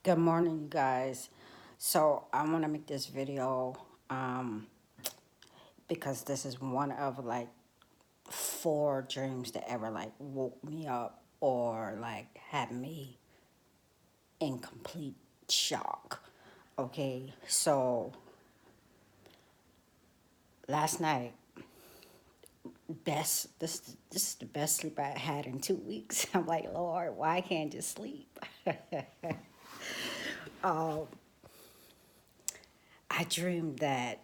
Good morning, you guys. So I want to make this video um, because this is one of like four dreams that ever like woke me up or like had me in complete shock. Okay, so last night, this is the best sleep I had in 2 weeks. I'm like, Lord, why can't I just sleep? I dreamed that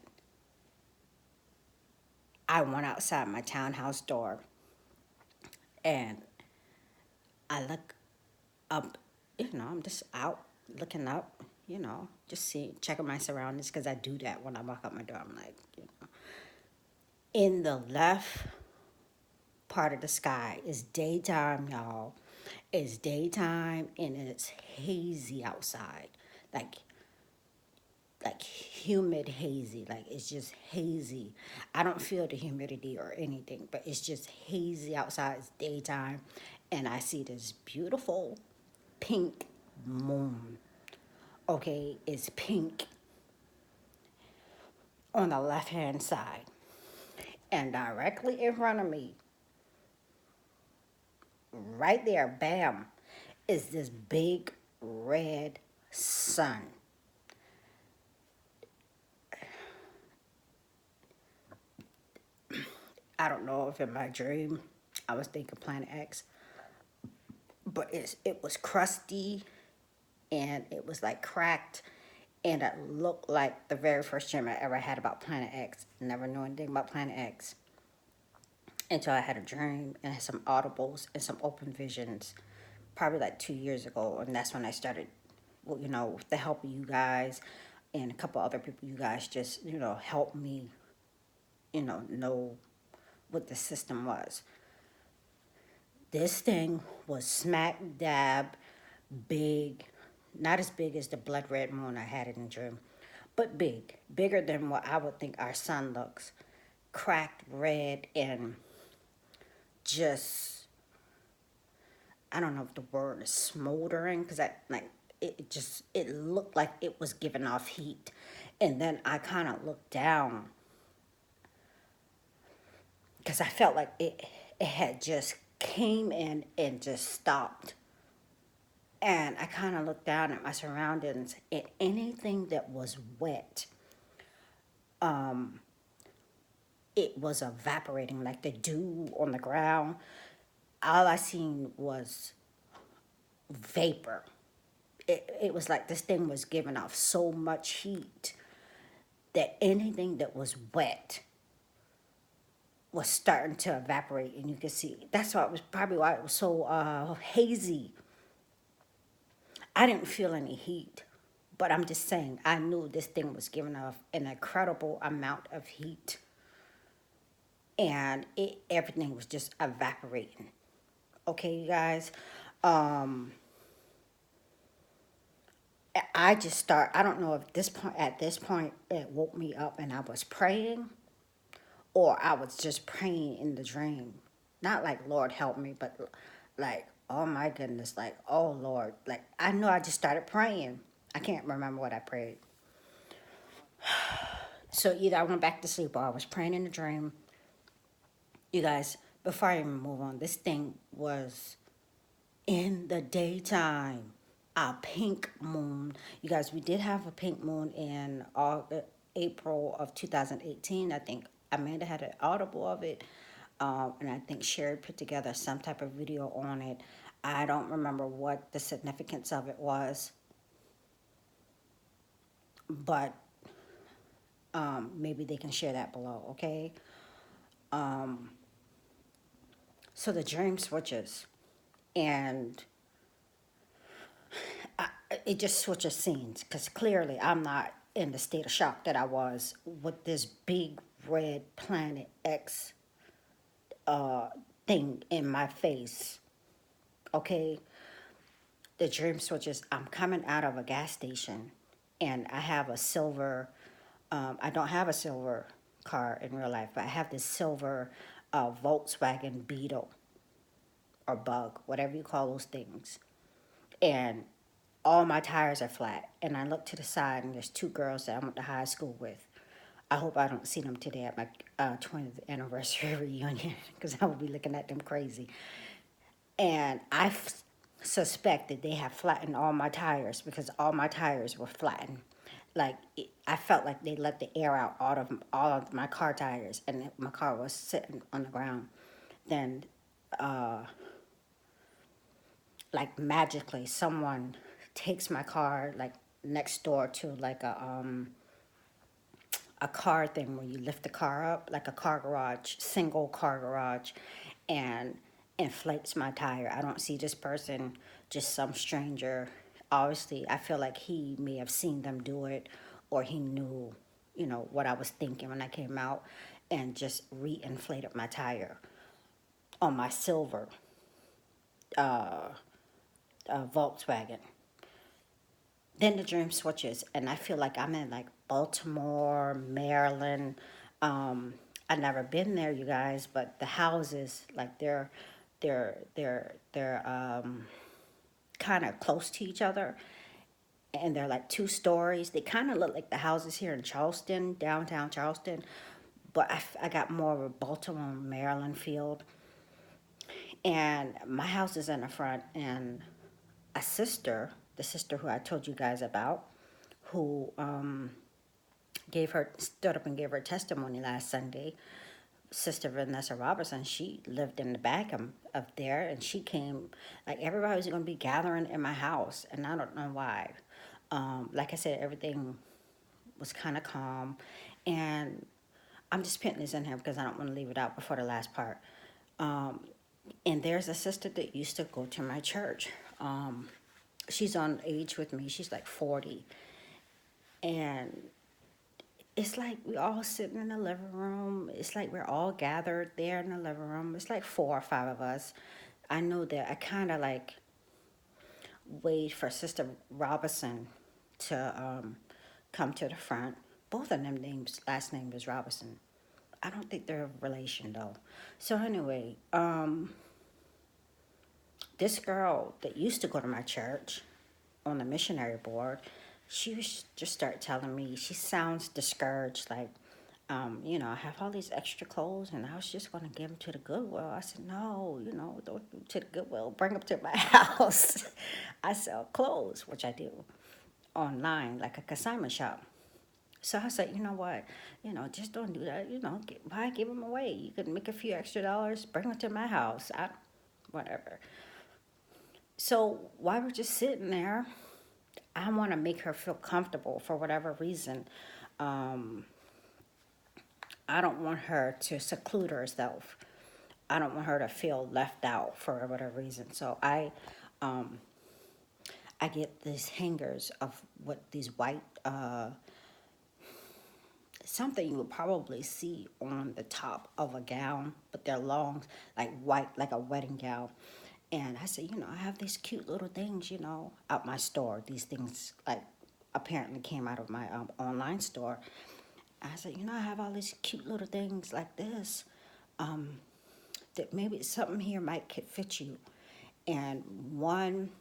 I went outside my townhouse door and I look up, I'm just out looking up, just checking my surroundings because I do that when I walk out my door. I'm like, in the left part of the sky is daytime, y'all. It's daytime and it's hazy outside, like humid hazy, like it's just hazy. I don't feel the humidity or anything, but it's just hazy outside. It's daytime, and I see this beautiful pink moon. Okay, it's pink on the left hand side. And directly in front of me, right there, bam, is this big red sun. I don't know if in my dream I was thinking Planet X, but it was crusty and it was like cracked and it looked like the very first dream I ever had about Planet X. Never knew anything about Planet X until I had a dream and had some audibles and some open visions probably like 2 years ago. And that's when I started, well, with the help of you guys and a couple other people, you guys just, helped me, know what the system was. This thing was smack dab big, not as big as the blood red moon I had in the dream, but big, bigger than what I would think our sun looks. Cracked red and just, I don't know if the word is smoldering because I like it looked like it was giving off heat. And then I kind of looked down because I felt like it had just came in and just stopped. And I kind of looked down at my surroundings and anything that was wet, it was evaporating like the dew on the ground. All I seen was vapor. It was like this thing was giving off so much heat that anything that was wet was starting to evaporate and you could see. That's why it was probably why it was so hazy. I didn't feel any heat, but I'm just saying I knew this thing was giving off an incredible amount of heat and everything was just evaporating. Okay, you guys. Um, I don't know if at this point it woke me up and I was praying or I was just praying in the dream. Not like Lord help me, but like, oh my goodness, like, oh Lord. Like I know I just started praying. I can't remember what I prayed. So either I went back to sleep or I was praying in the dream. You guys, before I even move on, this thing was in the daytime. A pink moon. You guys, we did have a pink moon in April of 2018. I think Amanda had an audible of it. And I think Sherry put together some type of video on it. I don't remember what the significance of it was, but maybe they can share that below, okay? So the dream switches, and it just switches scenes because clearly I'm not in the state of shock that I was with this big red Planet X thing in my face. Okay, the dream switches. I'm coming out of a gas station, and I have a silver. I don't have a silver car in real life, but I have this silver Volkswagen Beetle or Bug, whatever you call those things, and all my tires are flat. And I look to the side, and there's two girls that I went to high school with. I hope I don't see them today at my 20th anniversary reunion, because I will be looking at them crazy. And suspect that they have flattened all my tires, because all my tires were flattened. Like I felt like they let the air out all of my car tires, and my car was sitting on the ground. Then, like magically, someone takes my car like next door to like a car thing where you lift the car up, like a car garage, single car garage, and inflates my tire. I don't see this person, just some stranger. Obviously, I feel like he may have seen them do it, or he knew, what I was thinking when I came out, and just re-inflated my tire on my silver Volkswagen. Then the dream switches, and I feel like I'm in like Baltimore, Maryland. I never been there, you guys, but the houses, like they're kind of close to each other, and they're like 2 stories. They kind of look like the houses here in Charleston, downtown Charleston, but I got more of a Baltimore, Maryland feel. And my house is in the front, and a sister, the sister who I told you guys about, who stood up and gave her testimony last Sunday. Sister Vanessa Robertson, she lived in the back of there, and she came, like everybody was going to be gathering in my house, and I don't know why. Like I said, everything was kind of calm, and I'm just putting this in here because I don't want to leave it out before the last part. And there's a sister that used to go to my church. She's on age with me. She's like 40. And it's like we all sitting in the living room. It's like we're all gathered there in the living room. It's like 4 or 5 of us. I know that I kind of like wait for Sister Robinson to come to the front. Both of them last name is Robinson. I don't think they're a relation though. So anyway, this girl that used to go to my church on the missionary board, she was just start telling me, she sounds discouraged, like, I have all these extra clothes and I was just going to give them to the Goodwill. I said, no, don't do to the Goodwill. Bring them to my house. I sell clothes, which I do, online, like a consignment shop. So I said, you know what, just don't do that. Why give them away? You could make a few extra dollars, bring them to my house. Whatever. So while we're just sitting there, I want to make her feel comfortable for whatever reason. I don't want her to seclude herself. I don't want her to feel left out for whatever reason. So I get these hangers of what these white something you would probably see on the top of a gown, but they're long, like white, like a wedding gown. And I said, I have these cute little things, out my store. These things, like, apparently came out of my online store. I said, I have all these cute little things like this, that maybe something here might fit you. And one,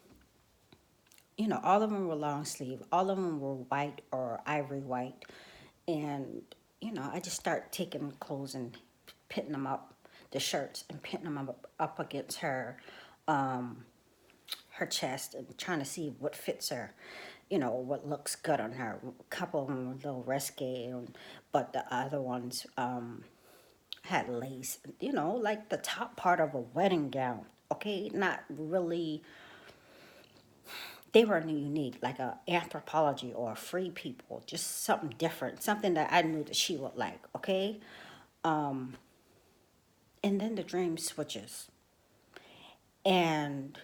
all of them were long sleeve. All of them were white or ivory white. And, I just start taking clothes and pitting them up, the shirts, and pitting them up against her chest, and trying to see what fits her, what looks good on her. A couple of them were a little risque, but the other ones had lace, like the top part of a wedding gown. Okay, not really. They were unique, like a anthropology or a free people, just something different, something that I knew that she would like. Okay, and then the dream switches, and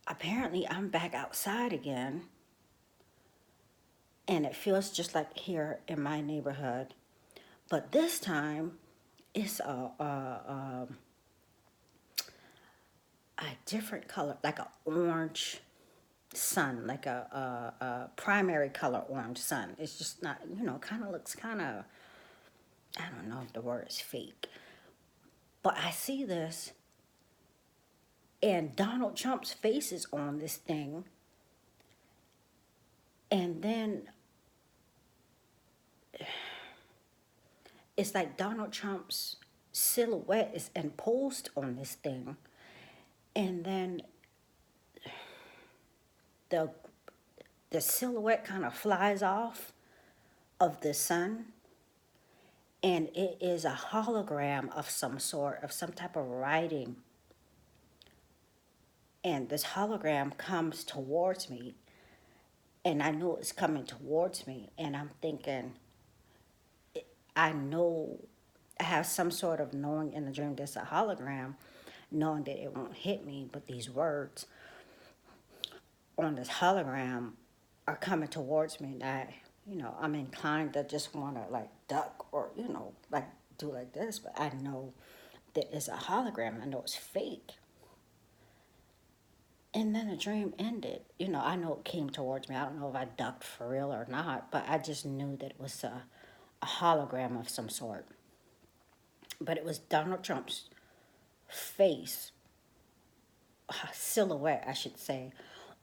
apparently I'm back outside again, and it feels just like here in my neighborhood, but this time it's a different color, like an orange sun, like a primary color orange sun. It's just not, kind of looks kind of, I don't know if the word is fake, but I see this, And Donald Trump's face is on this thing. And then it's like Donald Trump's silhouette is imposed on this thing. And then the the silhouette kind of flies off of the sun, and it is a hologram of some sort, of some type of writing. And this hologram comes towards me, and I know it's coming towards me, and I'm thinking, I know, I have some sort of knowing in the dream there's a hologram, knowing that it won't hit me, but these words on this hologram are coming towards me, and I'm inclined to just want to like duck or, like do like this, but I know that it's a hologram. I know it's fake. And then the dream ended. I know it came towards me. I don't know if I ducked for real or not, but I just knew that it was a hologram of some sort. But it was Donald Trump's face, silhouette, I should say,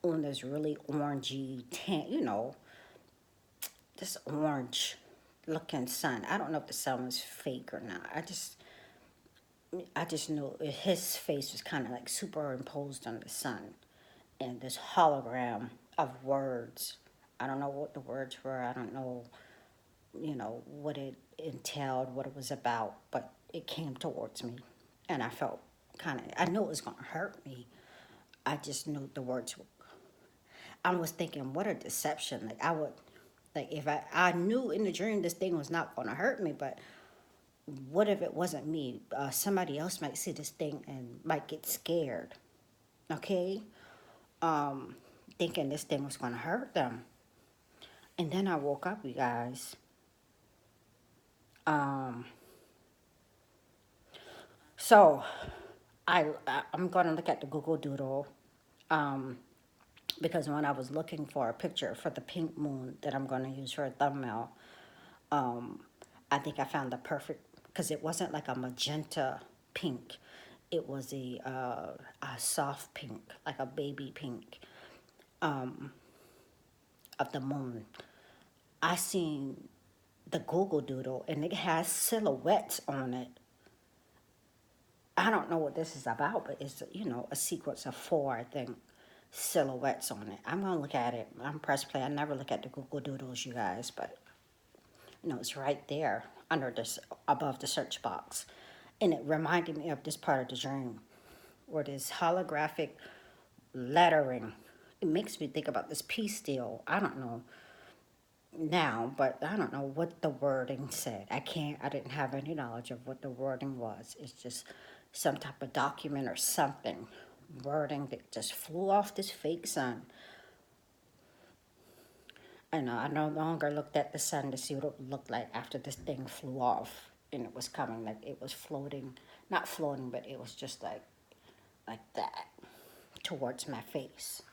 on this really orangey tan, this orange looking sun. I don't know if the sun was fake or not. I just knew his face was kind of like superimposed on the sun, and this hologram of words. I don't know what the words were. I don't know, what it entailed, what it was about, but it came towards me, and I felt I knew it was going to hurt me. I just knew the words were, I was thinking, what a deception. If I knew in the dream this thing was not going to hurt me, but what if it wasn't me? Somebody else might see this thing and might get scared, okay? Thinking this thing was going to hurt them. And then I woke up, you guys. So I'm going to look at the Google Doodle, because when I was looking for a picture for the pink moon that I'm going to use for a thumbnail, I think I found the perfect, because it wasn't like a magenta pink. It was a soft pink, like a baby pink, of the moon. I seen the Google Doodle, and it has silhouettes on it. I don't know what this is about, but it's, a sequence of 4, I think, silhouettes on it. I'm going to look at it. I'm press play. I never look at the Google Doodles, you guys, but, it's right there under this, above the search box. And it reminded me of this part of the dream, where this holographic lettering. It makes me think about this peace deal. I don't know now, but I don't know what the wording said. I didn't have any knowledge of what the wording was. It's just some type of document or something, wording that just flew off this fake sun. And I no longer looked at the sun to see what it looked like after this thing flew off and it was coming, like it was floating, not floating, but it was just like that towards my face.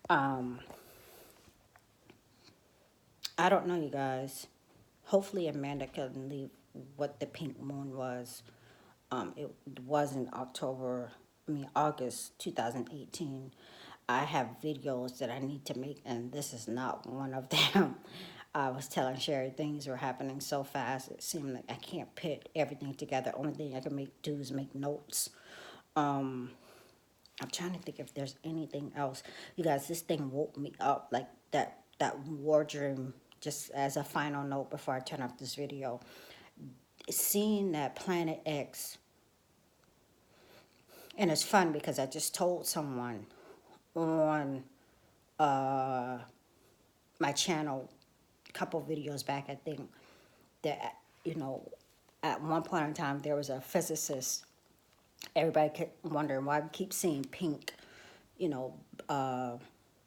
I don't know, you guys. Hopefully Amanda can leave what the pink moon was. It was in August 2018. I have videos that I need to make, and this is not one of them. I was telling Sherry things were happening so fast, it seemed like I can't put everything together. Only thing I can do is make notes. I'm trying to think if there's anything else. You guys, this thing woke me up, like that war dream, just as a final note before I turn off this video. Seeing that Planet X, and it's fun because I just told someone on my channel a couple videos back, I think, that, at one point in time there was a physicist. Everybody kept wondering why we keep seeing pink,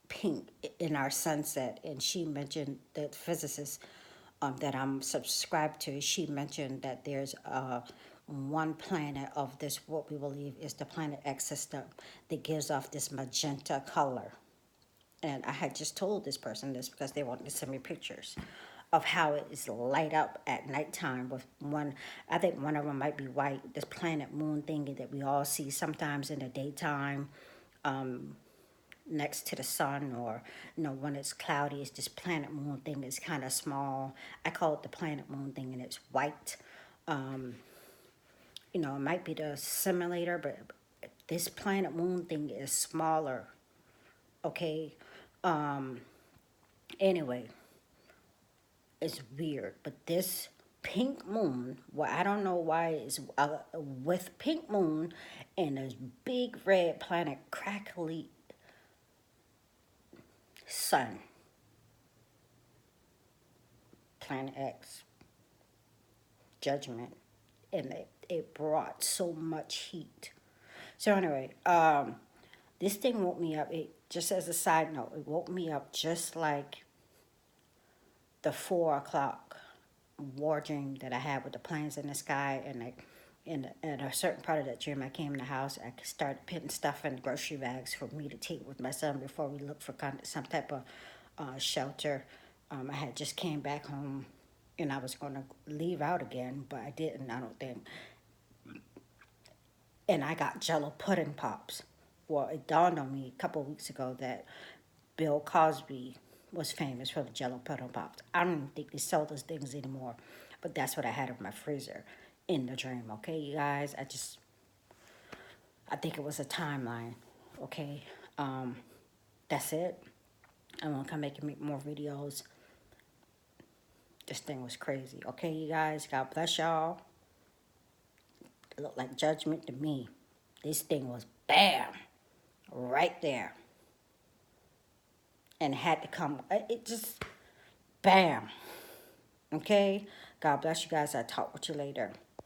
pink in our sunset. And she mentioned, the physicist that I'm subscribed to, she mentioned that there's one planet of this, what we believe is the Planet X system, that gives off this magenta color. And I had just told this person this because they wanted to send me pictures. of how it is light up at nighttime with one. I think one of them might be white. This planet moon thing that we all see sometimes in the daytime, next to the sun, or when it's cloudy. It's this planet moon thing. It's kind of small. I call it the planet moon thing, and it's white. It might be the simulator, but this planet moon thing is smaller. Okay. Anyway, it's weird, but this pink moon, well, I don't know why it's with pink moon and this big red planet crackly sun, planet X, judgment, and it brought so much heat. So anyway, this thing woke me up. It just as a side note, it woke me up just like the 4 o'clock war dream that I had with the planes in the sky, and like in a certain part of that dream, I came in the house. I started putting stuff in grocery bags for me to take with my son before we looked for some type of shelter. I had just came back home, and I was going to leave out again, but I didn't. I don't think. And I got Jello pudding pops. Well, it dawned on me a couple of weeks ago that Bill Cosby was famous for the Jello pudding pops. I don't even think they sell those things anymore, but that's what I had in my freezer in the dream. Okay, you guys, I think it was a timeline. Okay, that's it. I'm gonna come back and make more videos. This thing was crazy. Okay, you guys, God bless y'all. It looked like judgment to me. This thing was bam, right there. And had to come, it just, bam. Okay? God bless you guys. I'll talk with you later.